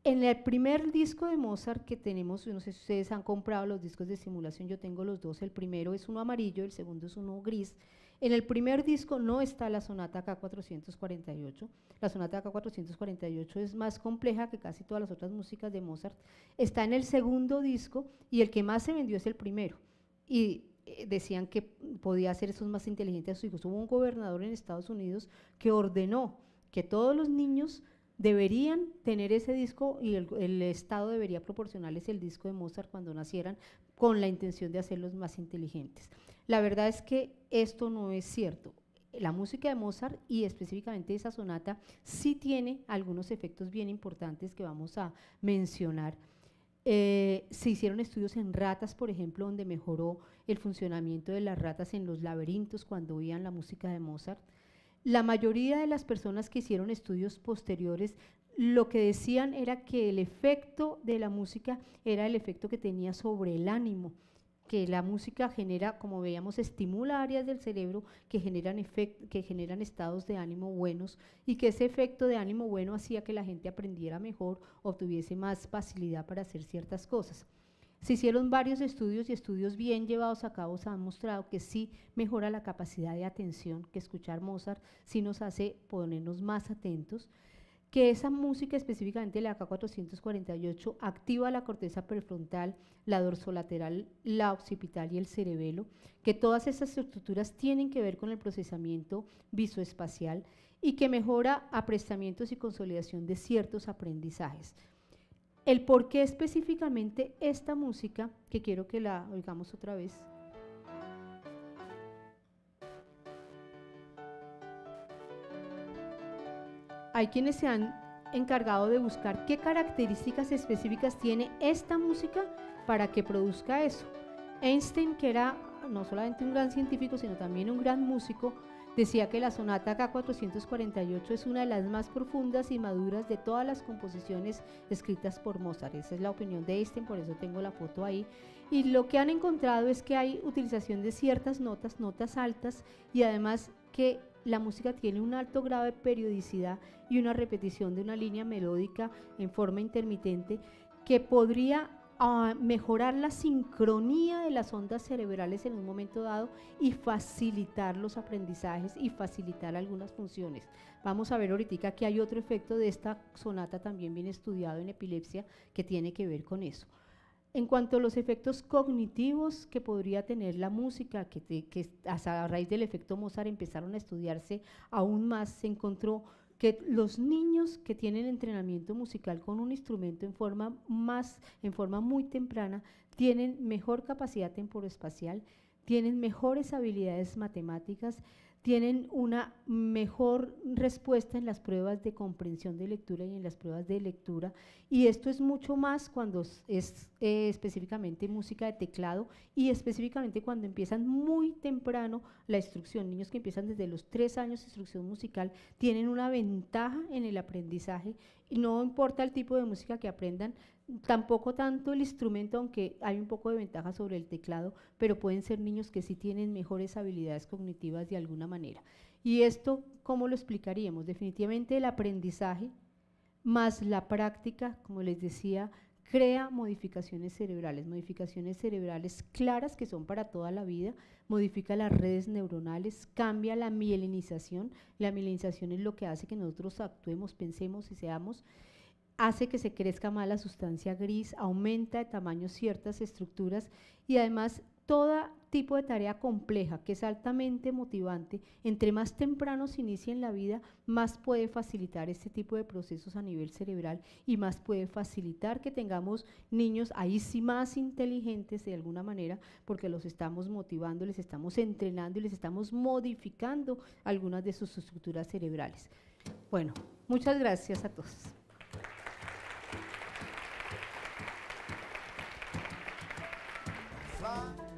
En el primer disco de Mozart que tenemos, no sé si ustedes han comprado los discos de estimulación, yo tengo los dos, el primero es uno amarillo, el segundo es uno gris. En el primer disco no está la sonata K448, la sonata K448 es más compleja que casi todas las otras músicas de Mozart, está en el segundo disco y el que más se vendió es el primero, y decían que podía hacer esos más inteligentes a sus hijos. Hubo un gobernador en Estados Unidos que ordenó que todos los niños deberían tener ese disco y el Estado debería proporcionarles el disco de Mozart cuando nacieran con la intención de hacerlos más inteligentes. La verdad es que esto no es cierto. La música de Mozart y específicamente esa sonata sí tiene algunos efectos bien importantes que vamos a mencionar. Se hicieron estudios en ratas, por ejemplo, donde mejoró el funcionamiento de las ratas en los laberintos cuando oían la música de Mozart. La mayoría de las personas que hicieron estudios posteriores lo que decían era que el efecto de la música era el efecto que tenía sobre el ánimo, que la música genera, como veíamos, estimula áreas del cerebro que generan estados de ánimo buenos y que ese efecto de ánimo bueno hacía que la gente aprendiera mejor o tuviese más facilidad para hacer ciertas cosas. Se hicieron varios estudios y estudios bien llevados a cabo han mostrado que sí mejora la capacidad de atención, que escuchar Mozart sí nos hace ponernos más atentos, que esa música, específicamente la K448, activa la corteza prefrontal, la dorsolateral, la occipital y el cerebelo, que todas esas estructuras tienen que ver con el procesamiento visoespacial y que mejora aprestamientos y consolidación de ciertos aprendizajes. El por qué específicamente esta música, que quiero que la oigamos otra vez. Hay quienes se han encargado de buscar qué características específicas tiene esta música para que produzca eso. Einstein, que era no solamente un gran científico, sino también un gran músico, decía que la sonata K448 es una de las más profundas y maduras de todas las composiciones escritas por Mozart. Esa es la opinión de Einstein, por eso tengo la foto ahí. Y lo que han encontrado es que hay utilización de ciertas notas, notas altas, y además que la música tiene un alto grado de periodicidad y una repetición de una línea melódica en forma intermitente que podría mejorar la sincronía de las ondas cerebrales en un momento dado y facilitar los aprendizajes y facilitar algunas funciones. Vamos a ver ahorita que hay otro efecto de esta sonata también bien estudiado en epilepsia que tiene que ver con eso. En cuanto a los efectos cognitivos que podría tener la música, que a raíz del efecto Mozart empezaron a estudiarse aún más, se encontró que los niños que tienen entrenamiento musical con un instrumento en forma muy temprana tienen mejor capacidad temporoespacial, tienen mejores habilidades matemáticas, tienen una mejor respuesta en las pruebas de comprensión de lectura y en las pruebas de lectura, y esto es mucho más cuando es específicamente música de teclado y específicamente cuando empiezan muy temprano la instrucción. Niños que empiezan desde los 3 años de instrucción musical tienen una ventaja en el aprendizaje, y no importa el tipo de música que aprendan, tampoco tanto el instrumento, aunque hay un poco de ventaja sobre el teclado, pero pueden ser niños que sí tienen mejores habilidades cognitivas de alguna manera. Y esto, ¿cómo lo explicaríamos? Definitivamente el aprendizaje más la práctica, como les decía, crea modificaciones cerebrales claras que son para toda la vida, modifica las redes neuronales, cambia la mielinización. La mielinización es lo que hace que nosotros actuemos, pensemos y seamos, hace que se crezca más la sustancia gris, aumenta de tamaño ciertas estructuras y además todo tipo de tarea compleja, que es altamente motivante, entre más temprano se inicia en la vida, más puede facilitar este tipo de procesos a nivel cerebral y más puede facilitar que tengamos niños ahí sí más inteligentes de alguna manera, porque los estamos motivando, les estamos entrenando y les estamos modificando algunas de sus estructuras cerebrales. Bueno, muchas gracias a todos. Fly